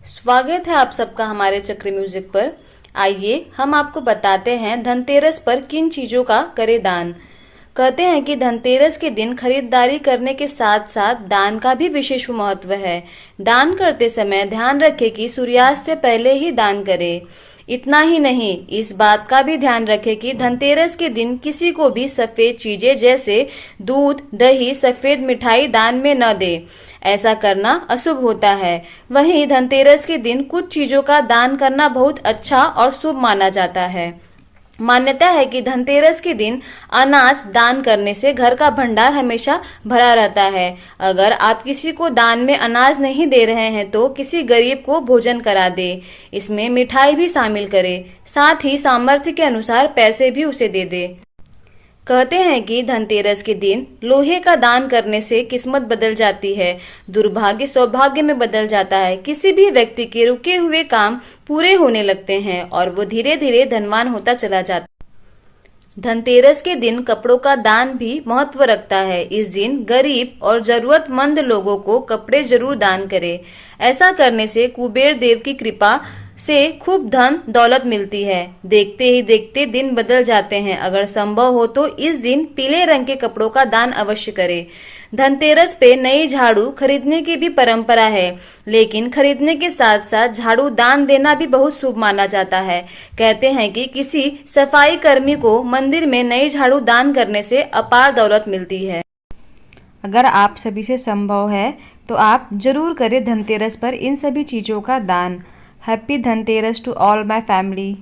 स्वागत है आप सबका हमारे चक्री म्यूजिक पर। आइए हम आपको बताते हैं धनतेरस पर किन चीजों का करें दान। कहते हैं कि धनतेरस के दिन खरीदारी करने के साथ साथ दान का भी विशेष महत्व है। दान करते समय ध्यान रखें कि सूर्यास्त से पहले ही दान करें। इतना ही नहीं, इस बात का भी ध्यान रखें कि धनतेरस के दिन किसी को भी सफेद चीजें जैसे दूध, दही, सफेद मिठाई दान में न दे। ऐसा करना अशुभ होता है। वहीं धनतेरस के दिन कुछ चीजों का दान करना बहुत अच्छा और शुभ माना जाता है। मान्यता है कि धनतेरस के दिन अनाज दान करने से घर का भंडार हमेशा भरा रहता है। अगर आप किसी को दान में अनाज नहीं दे रहे हैं तो किसी गरीब को भोजन करा दे। इसमें मिठाई भी शामिल करें, साथ ही सामर्थ्य के अनुसार पैसे भी उसे दे दे। कहते हैं कि धनतेरस के दिन लोहे का दान करने से किस्मत बदल जाती है, दुर्भाग्य सौभाग्य में बदल जाता है। किसी भी व्यक्ति के रुके हुए काम पूरे होने लगते हैं और वो धीरे धीरे धनवान होता चला जाता है। धनतेरस के दिन कपड़ों का दान भी महत्व रखता है। इस दिन गरीब और जरूरतमंद लोगों को कपड़े जरूर दान करें। ऐसा करने से कुबेर देव की कृपा से खूब धन दौलत मिलती है। देखते ही देखते दिन बदल जाते हैं। अगर संभव हो तो इस दिन पीले रंग के कपड़ों का दान अवश्य करें। धनतेरस पे नई झाड़ू खरीदने की भी परंपरा है, लेकिन खरीदने के साथ साथ झाड़ू दान देना भी बहुत शुभ माना जाता है। कहते हैं कि किसी सफाई कर्मी को मंदिर में नई झाड़ू दान करने से अपार दौलत मिलती है। अगर आप सभी से संभव है तो आप जरूर करें धनतेरस पर इन सभी चीज़ों का दान। Happy Dhanteras to all my family.